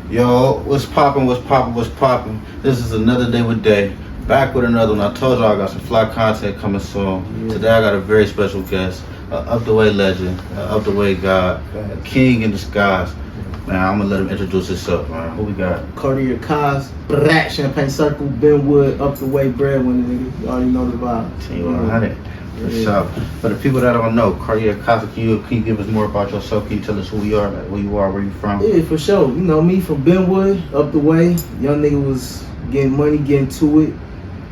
Yo, what's poppin', what's poppin', what's poppin'? This is another day with Day. Back with another one. I told y'all I got some fly content coming soon. Yeah. Today I got a very special guest, up the way legend, up the way God, a king in disguise. Man, I'm gonna let him introduce himself, man. Who we got? Cartier Casa, Brat, Champagne Circle, Benwood, up the way, breadwinner, nigga. You already know the vibe. Team 100. For sure. For the people that don't know, Cartier Casa, can you give us more about yourself? Can you tell us who you are, like who you are, where you from? Yeah, for sure. You know me from Benwood, up the way. Young nigga was getting money, getting to it,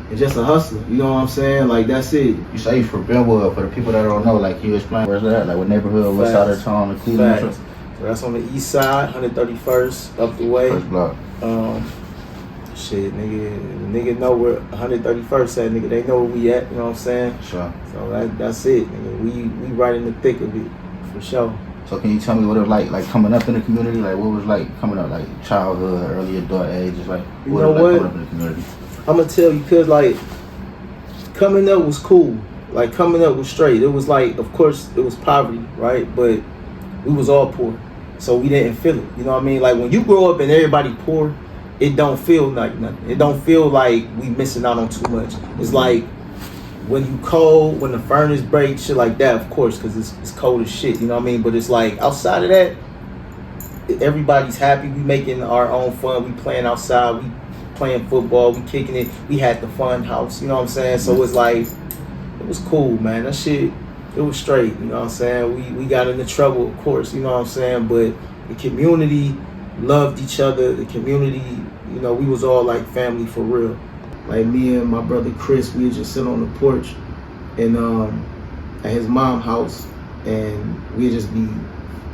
and just a hustler. You know what I'm saying? Like, that's it. You say you from Benwood. For the people that don't know, like, can you explain where's that? Like, what neighborhood, what side of town, the Cleveland? Facts. So that's on the east side, 131st, up the way. First block. Shit, nigga know where 131st at, nigga. They know where we at, you know what I'm saying? Sure. So that's it, nigga. We right in the thick of it, for sure. So can you tell me what it was like coming up in the community? Like, what was like coming up, like childhood, early adult age, just like what was like coming up in the community? I'm gonna tell you, cause like coming up was cool. Like coming up was straight. It was like, of course, it was poverty, right? But we was all poor, so we didn't feel it. You know what I mean? Like when you grow up and everybody poor, it don't feel like nothing. It don't feel like we missing out on too much. It's like when you cold, when the furnace breaks, shit like that, of course, because it's cold as shit, you know what I mean? But it's like outside of that, everybody's happy. We making our own fun. We playing outside. We playing football. We kicking it. We had the fun house, you know what I'm saying? So it's like, it was cool, man. That shit, it was straight, you know what I'm saying? We got into trouble, of course, you know what I'm saying? But the community loved each other. The community, you know, we was all like family for real. Like me and my brother Chris, we would just sit on the porch and at his mom's house, and we'd just be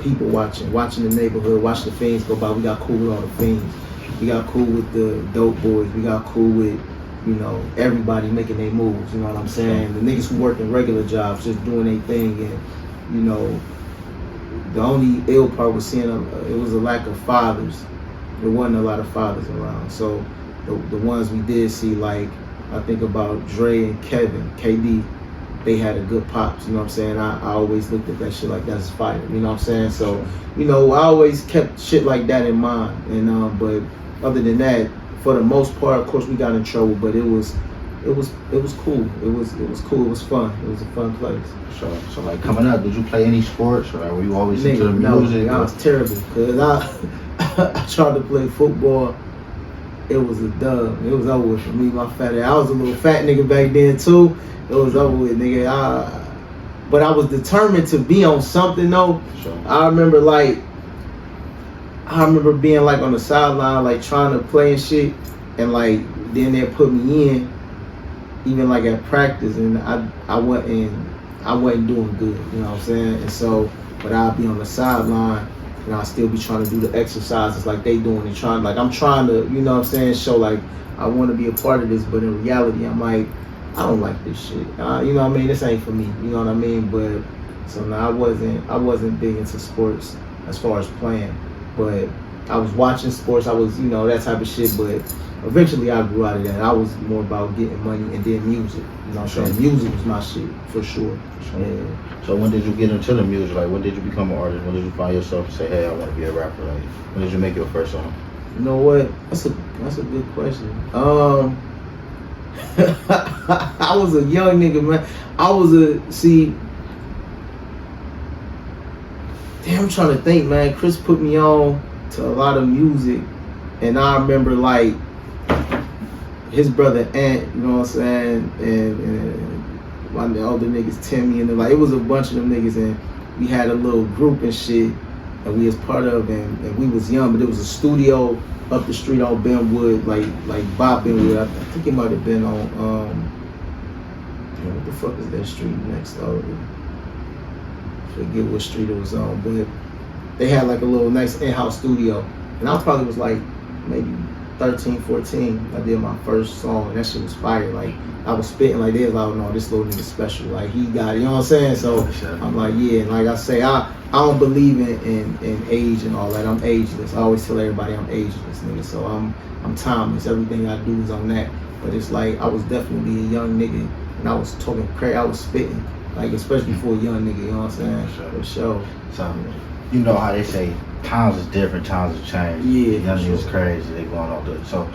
people watching the neighborhood, watch the fiends go by. We got cool with all the fiends. We got cool with the dope boys. We got cool with, you know, everybody making their moves. You know what I'm saying? The niggas who working regular jobs, just doing their thing, and you know, the only ill part was seeing it was a lack of fathers. There wasn't a lot of fathers around. So the ones we did see, like I think about Dre and Kevin, KD, they had a good pops. You know what I'm saying? I always looked at that shit like that's fire. You know what I'm saying? So, you know, I always kept shit like that in mind. And but other than that, for the most part, of course, we got in trouble, but it was cool. It was cool. It was fun. It was a fun place. So like coming up, did you play any sports, or like, were you always into the music? No, I was terrible because I tried to play football. It was a dub. It was over with for me, my fat ass. I was a little fat nigga back then too. It was over with, nigga. But I was determined to be on something though. Sure. I remember being like on the sideline, like trying to play and shit, and like then they put me in, even like at practice, and I wasn't doing good, you know what I'm saying? And so, but I'd be on the sideline and I'll still be trying to do the exercises like they doing and I'm trying to, you know what I'm saying, show like I want to be a part of this, but in reality I'm like, I don't like this shit. You know what I mean? This ain't for me, you know what I mean? But so now I wasn't big into sports as far as playing, but I was watching sports, I was, you know, that type of shit, but eventually I grew out of that. I was more about getting money and then music. You know what I'm saying? Music was my shit, for sure. Yeah. So when did you get into the music? Like, when did you become an artist? When did you find yourself and say, hey, I want to be a rapper? Like, when did you make your first song? You know what? That's a good question. I was a young nigga, man. I'm trying to think, man. Chris put me on to a lot of music, and I remember like his brother Ant, you know what I'm saying, and my older niggas Timmy, and like it was a bunch of them niggas, and we had a little group and shit that we was part of, and we was young, but it was a studio up the street on Benwood, like Bob Benwood. I think it might have been on what the fuck is that street next door? Forget what street it was on, but they had like a little nice in-house studio, and I probably was like maybe 13, 14. I did my first song, and that shit was fire. Like I was spitting like they was like, oh no, this little nigga special. Like he got it, you know what I'm saying? So I'm like, yeah, and like I say, I don't believe in age and all that. I'm ageless. I always tell everybody I'm ageless, nigga. So I'm timeless. Everything I do is on that. But it's like I was definitely a young nigga, and I was talking crazy. I was spitting. Like, especially for a young nigga, you know what I'm saying? For sure. So, you know how they say, times is different, times have changed. Yeah, Young for niggas sure. crazy, they going off the, so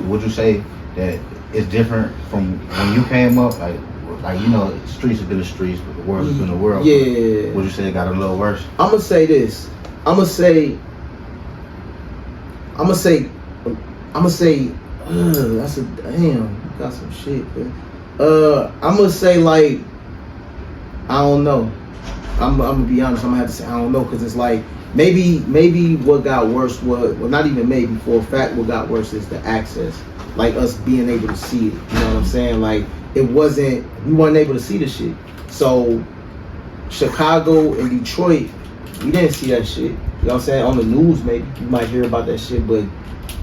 would you say that it's different from when you came up, like you know, the streets have been the streets, but the world has been the world. Yeah. Would you say it got a little worse? I'm gonna say this. I'm gonna say. That's a damn. Got some shit. Man. I'm gonna say like, I don't know. I'm gonna be honest. I'm gonna have to say I don't know because it's like maybe what got worse was, well, not even maybe, for a fact what got worse is the access, like us being able to see it. You know what I'm saying? Like we weren't able to see the shit. So Chicago and Detroit, we didn't see that shit. You know what I'm saying? On the news, maybe you might hear about that shit, but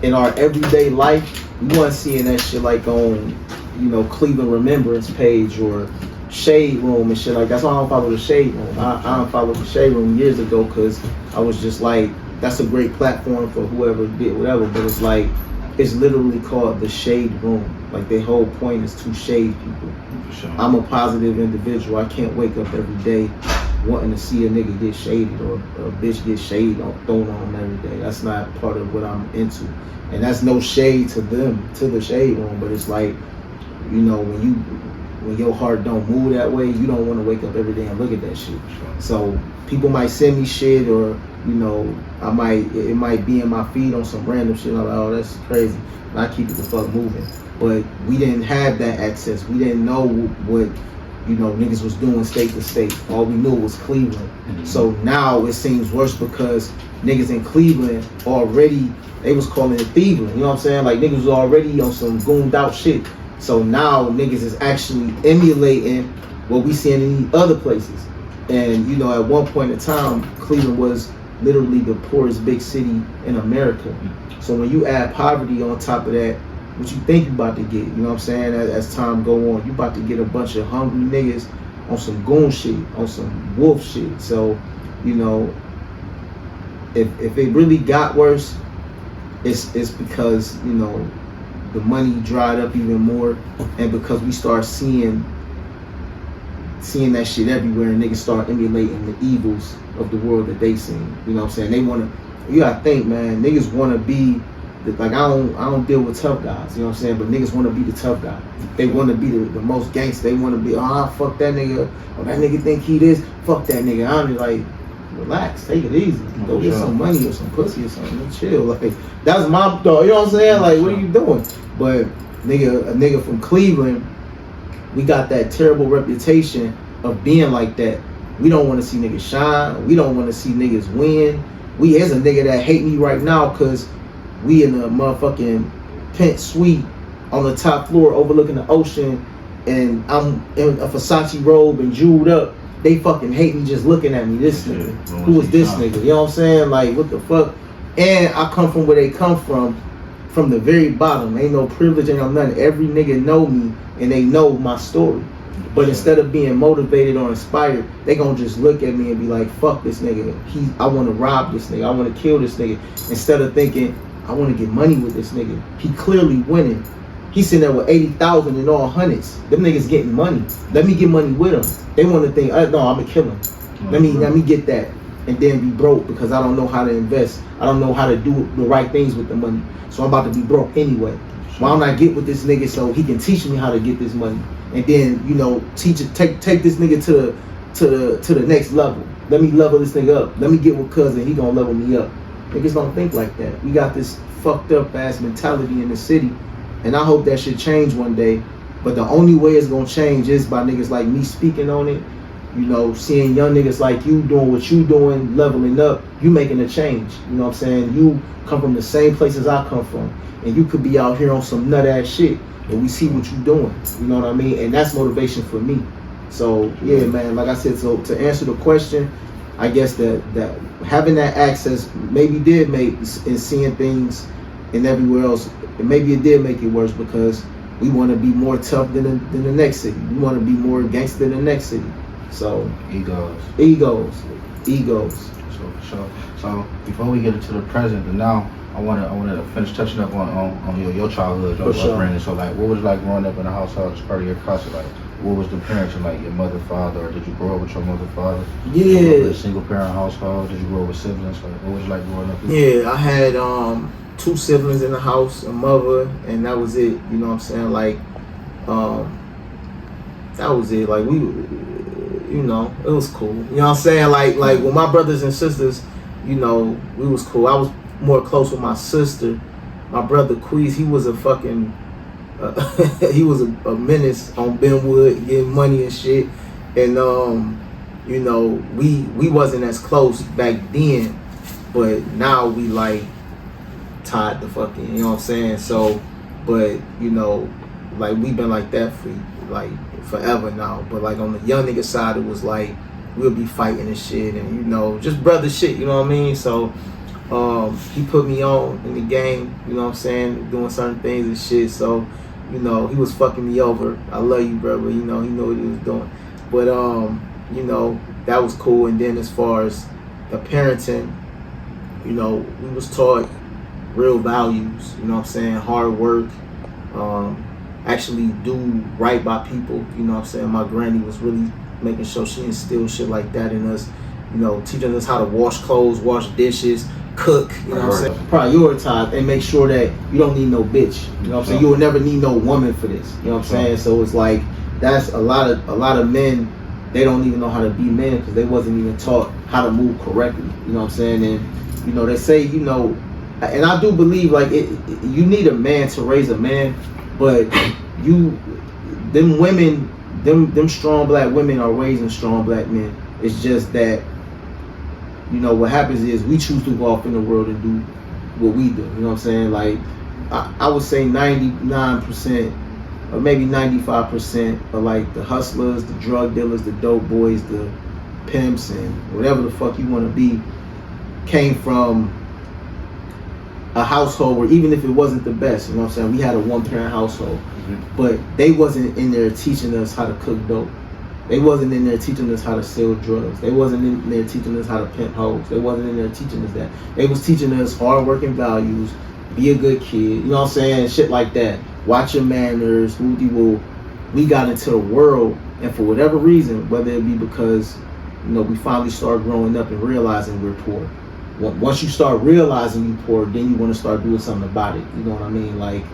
in our everyday life, we weren't seeing that shit like on, you know, Cleveland Remembrance page or Shade Room and shit like that. That's why I don't follow the Shade Room. I don't follow the Shade Room years ago because I was just like, that's a great platform for whoever did whatever, but it's like, it's literally called the Shade Room. Like their whole point is to shade people. For sure. I'm a positive individual. I can't wake up every day wanting to see a nigga get shaded or a bitch get shade thrown on them every day. That's not part of what I'm into. And that's no shade to them, to the Shade Room, but it's like, you know, when your heart don't move that way, you don't want to wake up every day and look at that shit. So people might send me shit, or you know, it might be in my feed on some random shit. I'm like, oh, that's crazy. And I keep it the fuck moving. But we didn't have that access. We didn't know what, you know, niggas was doing state to state. All we knew was Cleveland. Mm-hmm. So now it seems worse because niggas in Cleveland already, they was calling it thieving. You know what I'm saying? Like niggas was already on some gooned out shit. So now niggas is actually emulating what we seeing in other places. And you know, at one point in time, Cleveland was literally the poorest big city in America. So when you add poverty on top of that, what you think you about to get, you know what I'm saying, as time go on, you about to get a bunch of hungry niggas on some goon shit, on some wolf shit. So, you know, if it really got worse, it's because, you know, the money dried up even more, and because we start seeing that shit everywhere, and niggas start emulating the evils of the world that they seen. You know what I'm saying? They wanna, you gotta think, man, niggas wanna be like, I don't deal with tough guys, you know what I'm saying? But niggas wanna be the tough guy. They wanna be the most gangster. They wanna be, fuck that nigga. Oh, that nigga think he this, fuck that nigga. I'm like, relax, take it easy. Go get some money or some pussy or something. Chill. Like, that's my thought. You know what I'm saying? Like, what are you doing? But a nigga from Cleveland, we got that terrible reputation of being like that. We don't want to see niggas shine. We don't want to see niggas win. There's a nigga that hate me right now because we in a motherfucking Pent Suite on the top floor overlooking the ocean, and I'm in a Versace robe and jeweled up. They fucking hate me just looking at me. This nigga, who is this nigga? You know what I'm saying? Like, what the fuck? And I come from where they come from the very bottom. Ain't no privilege, ain't no nothing. Every nigga know me and they know my story. But instead of being motivated or inspired, they gonna just look at me and be like, fuck this nigga. I wanna rob this nigga. I wanna kill this nigga. Instead of thinking, I wanna get money with this nigga. He clearly winning. He's sitting there with 80,000 in all hundreds. Them niggas getting money. Let me get money with him. They want to think, no, I'm gonna kill him. Let me get that, and then be broke because I don't know how to invest. I don't know how to do the right things with the money. So I'm about to be broke anyway. Why don't I get with this nigga so he can teach me how to get this money, and then, you know, take this nigga to the next level. Let me level this nigga up. Let me get with cousin. He gonna level me up. Niggas don't think like that. We got this fucked up ass mentality in the city. And I hope that should change one day. But the only way it's gonna change is by niggas like me speaking on it. You know, seeing young niggas like you doing what you doing, leveling up, you making a change. You know what I'm saying? You come from the same places I come from. And you could be out here on some nut ass shit. And we see what you doing. You know what I mean? And that's motivation for me. So yeah, man, like I said, so to answer the question, I guess that having that access maybe did make, and seeing things and everywhere else, maybe it did make it worse because we want to be more tough than the next city. We want to be more gangster than the next city. So egos. So before we get into the present and now, I want to finish touching up on your childhood, your upbringing. So like, what was it like growing up in a household as Cartier Casa? Like, what was the parenting like? Your mother, father, or did you grow up with your mother, father? Yeah. Did you grow up in a single parent household? Did you grow up with siblings? Like, what was it like growing up? Yeah, I had 2 siblings in the house, a mother, and that was it. You know what I'm saying? Like, that was it. Like, we, you know, it was cool. You know what I'm saying? Like with my brothers and sisters, you know, we was cool. I was more close with my sister. My brother Queez, he was a fucking, he was a menace on Benwood, getting money and shit. And you know, we wasn't as close back then, but now we like tied the fucking, you know what I'm saying? So, but you know, like we've been like that for like forever now. But like on the young nigga side, it was like we'll be fighting and shit, and you know, just brother shit, you know what I mean? So he put me on in the game, you know what I'm saying, doing certain things and shit. So, you know, he was fucking me over. I love you, brother. You know, he knew what he was doing. But you know, that was cool. And then as far as the parenting, you know, we was taught real values, you know what I'm saying, hard work, actually do right by people, you know what I'm saying. My granny was really making sure she instilled shit like that in us, you know, teaching us how to wash clothes, wash dishes, cook, you know what I'm saying. Prioritize and make sure that you don't need no bitch, you know what I'm saying. You will never need no woman for this, you know what I'm saying. So it's like, that's a lot of men, they don't even know how to be men because they wasn't even taught how to move correctly, you know what I'm saying. And you know, they say, you know, and I do believe like you need a man to raise a man, but them women, them strong black women are raising strong black men. It's just that, you know, what happens is we choose to go off in the world and do what we do, you know what I'm saying. Like I would say 99% or maybe 95% are like the hustlers, the drug dealers, the dope boys, the pimps, and whatever the fuck you want to be, came from a household where even if it wasn't the best, you know what I'm saying, we had a one-parent household, but they wasn't in there teaching us how to cook dope. They wasn't in there teaching us how to sell drugs. They wasn't in there teaching us how to pimp hoes. They wasn't in there teaching us that. They was teaching us hard-working values, be a good kid, you know what I'm saying, shit like that. Watch your manners, woo-de-woo. We got into the world, and for whatever reason, whether it be because, you know, we finally started growing up and realizing we're poor. Once you start realizing you're poor, then you want to start doing something about it. You know what I mean? Like,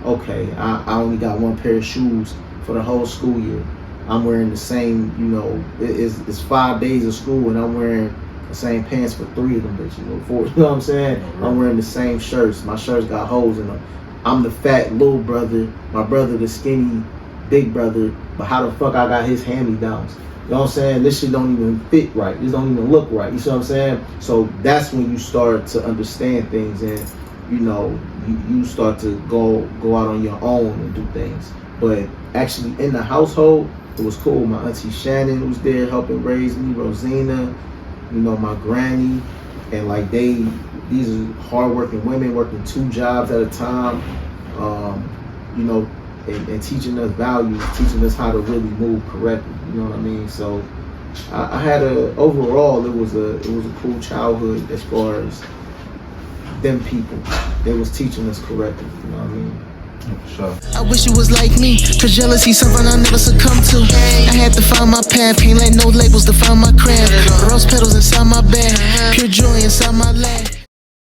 okay, I only got one pair of shoes for the whole school year. I'm wearing the same, you know, it's 5 days of school, and I'm wearing the same pants for 3 of them bitches, or 4. You know what I'm saying? I'm wearing the same shirts. My shirts got holes in them. I'm the fat little brother. My brother the skinny big brother. But how the fuck I got his hand-me-downs? You know what I'm saying? This shit don't even fit right. This don't even look right. You see what I'm saying? So that's when you start to understand things, and you know, you start to go out on your own and do things. But actually in the household, it was cool. My auntie Shannon was there helping raise me, Rosina, you know, my granny, and like these are hardworking women working 2 jobs at a time, you know, and teaching us values, teaching us how to really move correctly. You know what I mean? So I had overall it was a cool childhood as far as them people. They was teaching us correctly. You know what I mean? Sure. I wish it was like me, cause jealousy something I never succumb to. I had to find my path, ain't let no labels define my craft. Rose petals inside my bag, pure joy inside my lap.